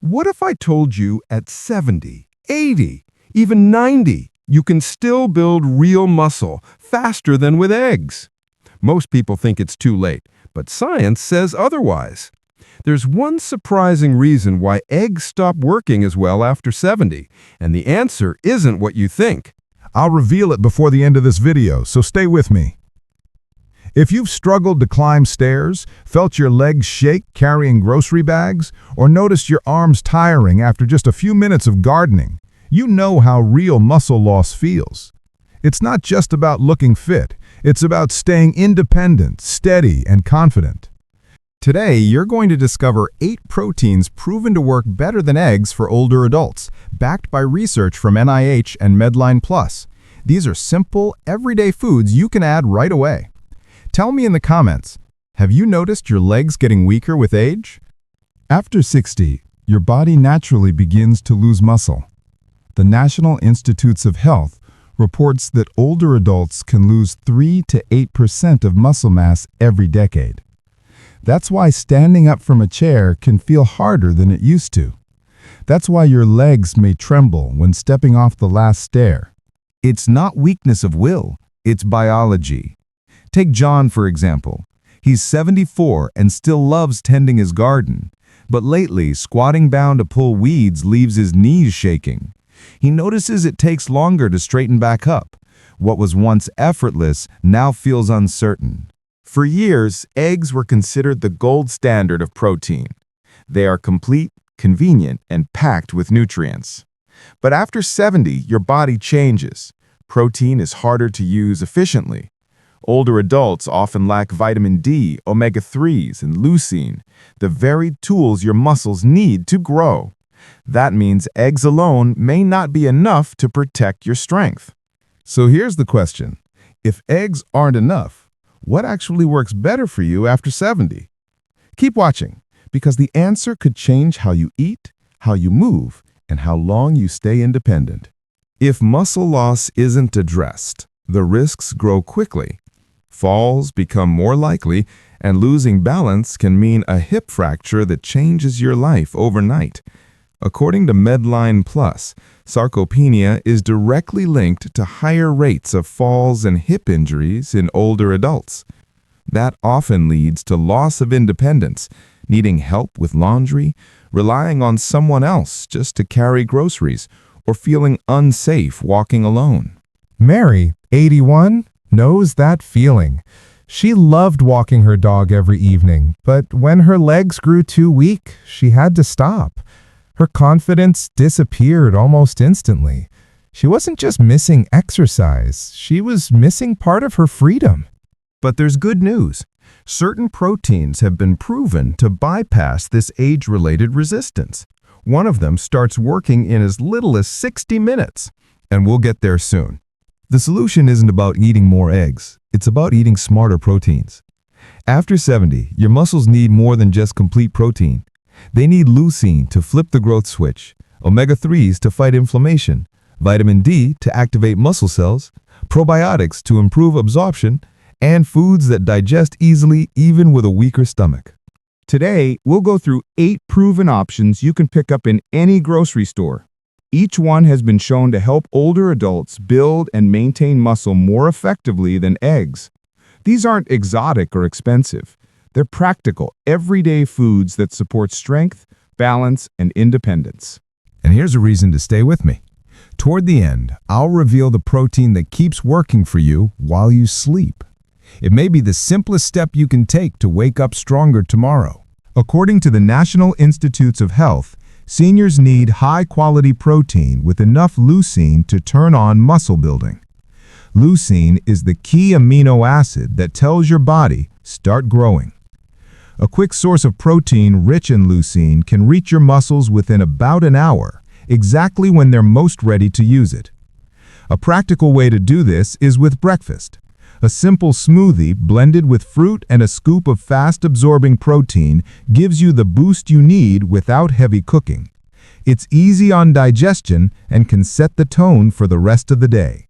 What if I told you at 70, 80, even 90, you can still build real muscle faster than with eggs? Most people think it's too late, but science says otherwise. There's one surprising reason why eggs stop working as well after 70, and the answer isn't what you think. I'll reveal it before the end of this video, so stay with me. If you've struggled to climb stairs, felt your legs shake carrying grocery bags, or noticed your arms tiring after just a few minutes of gardening, you know how real muscle loss feels. It's not just about looking fit, it's about staying independent, steady, and confident. Today, you're going to discover 8 proteins proven to work better than eggs for older adults, backed by research from NIH and MedlinePlus. These are simple, everyday foods you can add right away. Tell me in the comments, have you noticed your legs getting weaker with age? After 60, your body naturally begins to lose muscle. The National Institutes of Health reports that older adults can lose 3 to 8% of muscle mass every decade. That's why standing up from a chair can feel harder than it used to. That's why your legs may tremble when stepping off the last stair. It's not weakness of will, it's biology. Take John, for example. He's 74 and still loves tending his garden, but lately, squatting down to pull weeds leaves his knees shaking. He notices it takes longer to straighten back up. What was once effortless now feels uncertain. For years, eggs were considered the gold standard of protein. They are complete, convenient, and packed with nutrients. But after 70, your body changes. Protein is harder to use efficiently. Older adults often lack vitamin D, omega-3s, and leucine, the very tools your muscles need to grow. That means eggs alone may not be enough to protect your strength. So here's the question. If eggs aren't enough, what actually works better for you after 70? Keep watching, because the answer could change how you eat, how you move, and how long you stay independent. If muscle loss isn't addressed, the risks grow quickly. Falls become more likely, and losing balance can mean a hip fracture that changes your life overnight. According to MedlinePlus, sarcopenia is directly linked to higher rates of falls and hip injuries in older adults. That often leads to loss of independence, needing help with laundry, relying on someone else just to carry groceries, or feeling unsafe walking alone. Mary, 81, knows that feeling. She loved walking her dog every evening, but when her legs grew too weak, she had to stop. Her confidence disappeared almost instantly. She wasn't just missing exercise, she was missing part of her freedom. But there's good news. Certain proteins have been proven to bypass this age-related resistance. One of them starts working in as little as 60 minutes, and we'll get there soon. The solution isn't about eating more eggs, it's about eating smarter proteins. After 70, your muscles need more than just complete protein. They need leucine to flip the growth switch, omega-3s to fight inflammation, vitamin D to activate muscle cells, probiotics to improve absorption, and foods that digest easily even with a weaker stomach. Today, we'll go through 8 proven options you can pick up in any grocery store. Each one has been shown to help older adults build and maintain muscle more effectively than eggs. These aren't exotic or expensive. They're practical, everyday foods that support strength, balance, and independence. And here's a reason to stay with me. Toward the end, I'll reveal the protein that keeps working for you while you sleep. It may be the simplest step you can take to wake up stronger tomorrow. According to the National Institutes of Health, seniors need high-quality protein with enough leucine to turn on muscle building. Leucine is the key amino acid that tells your body, start growing. A quick source of protein rich in leucine can reach your muscles within about an hour, exactly when they're most ready to use it. A practical way to do this is with breakfast. A simple smoothie blended with fruit and a scoop of fast-absorbing protein gives you the boost you need without heavy cooking. It's easy on digestion and can set the tone for the rest of the day.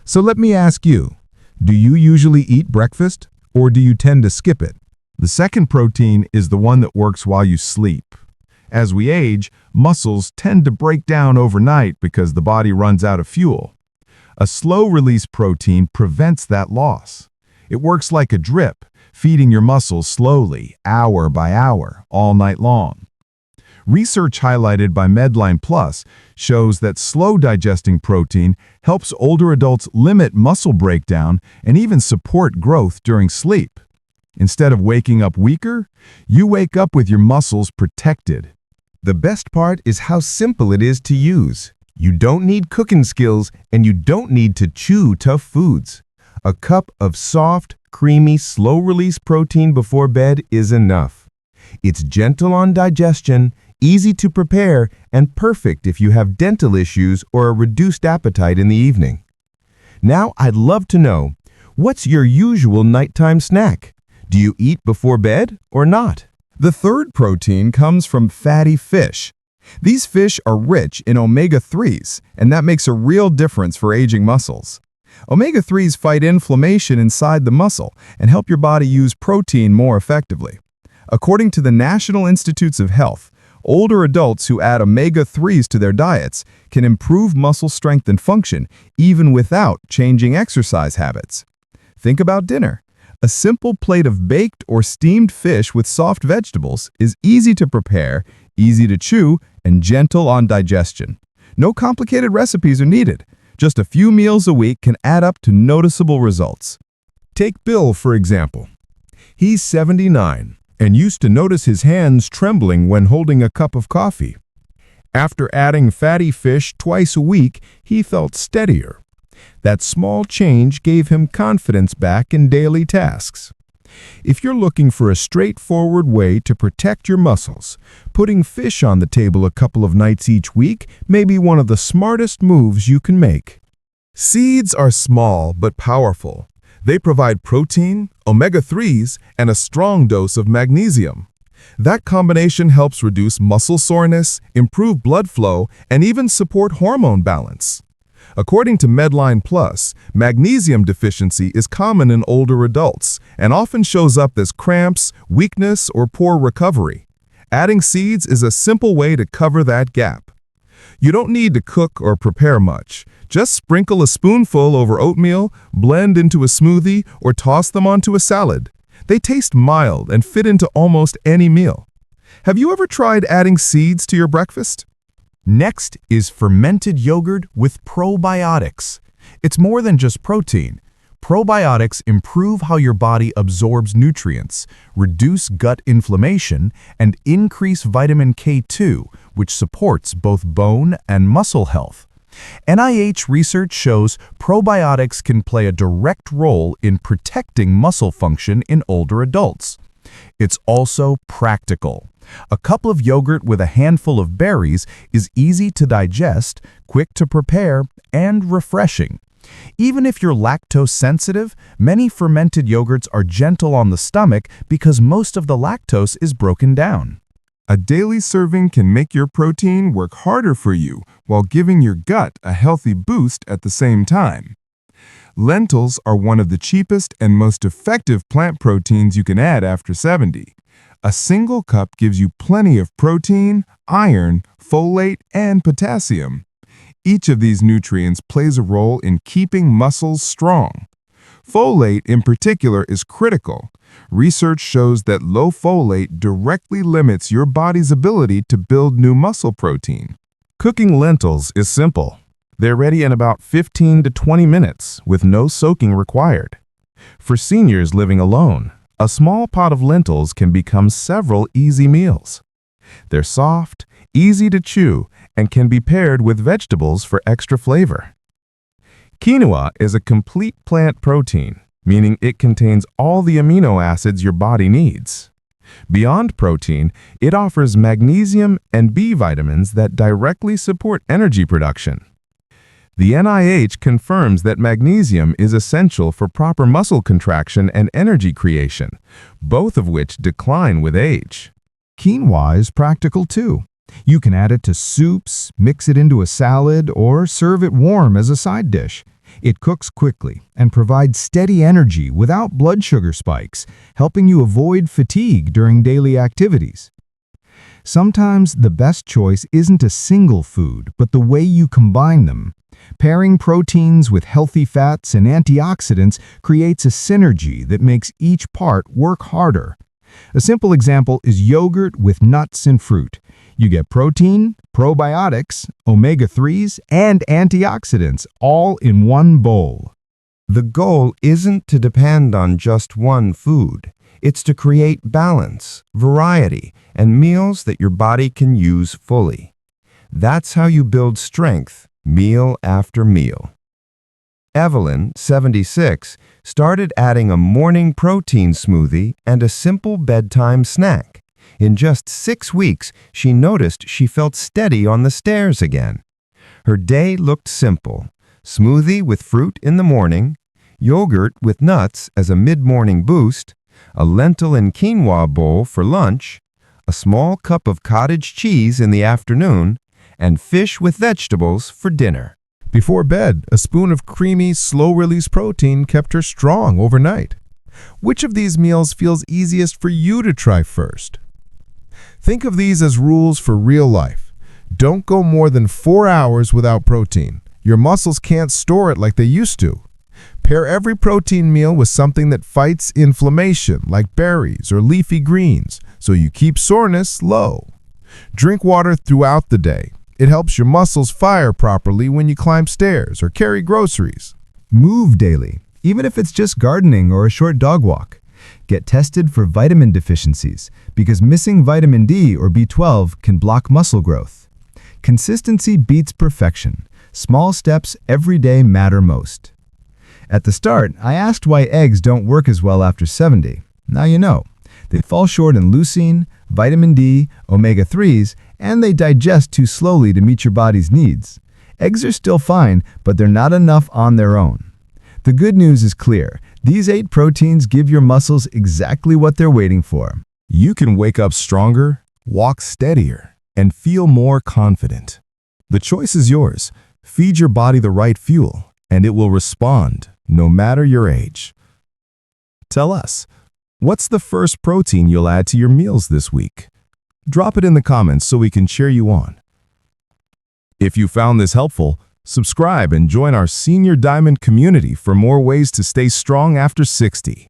So let me ask you, do you usually eat breakfast, or do you tend to skip it? The second protein is the one that works while you sleep. As we age, muscles tend to break down overnight because the body runs out of fuel. A slow-release protein prevents that loss. It works like a drip, feeding your muscles slowly, hour by hour, all night long. Research highlighted by MedlinePlus shows that slow-digesting protein helps older adults limit muscle breakdown and even support growth during sleep. Instead of waking up weaker, you wake up with your muscles protected. The best part is how simple it is to use. You don't need cooking skills, and you don't need to chew tough foods. A cup of soft, creamy, slow-release protein before bed is enough. It's gentle on digestion, easy to prepare, and perfect if you have dental issues or a reduced appetite in the evening. Now, I'd love to know, what's your usual nighttime snack? Do you eat before bed or not? The third protein comes from fatty fish. These fish are rich in omega-3s, and that makes a real difference for aging muscles. Omega-3s fight inflammation inside the muscle and help your body use protein more effectively. According to the National Institutes of Health, older adults who add omega-3s to their diets can improve muscle strength and function even without changing exercise habits. Think about dinner. A simple plate of baked or steamed fish with soft vegetables is easy to prepare, easy to chew, and gentle on digestion. No complicated recipes are needed. Just a few meals a week can add up to noticeable results. Take Bill, for example. He's 79 and used to notice his hands trembling when holding a cup of coffee. After adding fatty fish twice a week, he felt steadier. That small change gave him confidence back in daily tasks. If you're looking for a straightforward way to protect your muscles, putting fish on the table a couple of nights each week may be one of the smartest moves you can make. Seeds are small but powerful. They provide protein, omega-3s, and a strong dose of magnesium. That combination helps reduce muscle soreness, improve blood flow, and even support hormone balance. According to MedlinePlus, magnesium deficiency is common in older adults and often shows up as cramps, weakness, or poor recovery. Adding seeds is a simple way to cover that gap. You don't need to cook or prepare much. Just sprinkle a spoonful over oatmeal, blend into a smoothie, or toss them onto a salad. They taste mild and fit into almost any meal. Have you ever tried adding seeds to your breakfast? Next is fermented yogurt with probiotics. It's more than just protein. Probiotics improve how your body absorbs nutrients, reduce gut inflammation, and increase vitamin K2, which supports both bone and muscle health. NIH research shows probiotics can play a direct role in protecting muscle function in older adults. It's also practical. A cup of yogurt with a handful of berries is easy to digest, quick to prepare, and refreshing. Even if you're lactose sensitive, many fermented yogurts are gentle on the stomach because most of the lactose is broken down. A daily serving can make your protein work harder for you while giving your gut a healthy boost at the same time. Lentils are one of the cheapest and most effective plant proteins you can add after 70. A single cup gives you plenty of protein, iron, folate, and potassium. Each of these nutrients plays a role in keeping muscles strong. Folate, in particular, is critical. Research shows that low folate directly limits your body's ability to build new muscle protein. Cooking lentils is simple. They're ready in about 15 to 20 minutes with no soaking required. For seniors living alone, a small pot of lentils can become several easy meals. They're soft, easy to chew, and can be paired with vegetables for extra flavor. Quinoa is a complete plant protein, meaning it contains all the amino acids your body needs. Beyond protein, it offers magnesium and B vitamins that directly support energy production. The NIH confirms that magnesium is essential for proper muscle contraction and energy creation, both of which decline with age. Quinoa is practical too. You can add it to soups, mix it into a salad, or serve it warm as a side dish. It cooks quickly and provides steady energy without blood sugar spikes, helping you avoid fatigue during daily activities. Sometimes the best choice isn't a single food, but the way you combine them. Pairing proteins with healthy fats and antioxidants creates a synergy that makes each part work harder. A simple example is yogurt with nuts and fruit. You get protein, probiotics, omega-3s, and antioxidants all in one bowl. The goal isn't to depend on just one food. It's to create balance, variety, and meals that your body can use fully. That's how you build strength, meal after meal. Evelyn, 76, started adding a morning protein smoothie and a simple bedtime snack. In just 6 weeks, she noticed she felt steady on the stairs again. Her day looked simple: smoothie with fruit in the morning, yogurt with nuts as a mid-morning boost, a lentil and quinoa bowl for lunch, a small cup of cottage cheese in the afternoon, and fish with vegetables for dinner. Before bed, a spoon of creamy, slow-release protein kept her strong overnight. Which of these meals feels easiest for you to try first? Think of these as rules for real life. Don't go more than 4 hours without protein. Your muscles can't store it like they used to. Pair every protein meal with something that fights inflammation, like berries or leafy greens, so you keep soreness low. Drink water throughout the day. It helps your muscles fire properly when you climb stairs or carry groceries. Move daily, even if it's just gardening or a short dog walk. Get tested for vitamin deficiencies, because missing vitamin D or B12 can block muscle growth. Consistency beats perfection. Small steps every day matter most. At the start, I asked why eggs don't work as well after 70. Now you know. They fall short in leucine, vitamin D, omega-3s, and they digest too slowly to meet your body's needs. Eggs are still fine, but they're not enough on their own. The good news is clear. These 8 proteins give your muscles exactly what they're waiting for. You can wake up stronger, walk steadier, and feel more confident. The choice is yours. Feed your body the right fuel, and it will respond, no matter your age. Tell us, what's the first protein you'll add to your meals this week? Drop it in the comments so we can cheer you on. If you found this helpful, subscribe and join our Senior Diamond community for more ways to stay strong after 60.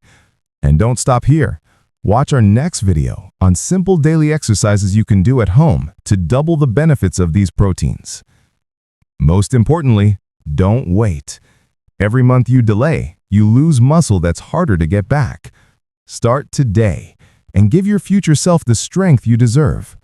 And don't stop here. Watch our next video on simple daily exercises you can do at home to double the benefits of these proteins. Most importantly, don't wait. Every month you delay, you lose muscle that's harder to get back. Start today and give your future self the strength you deserve.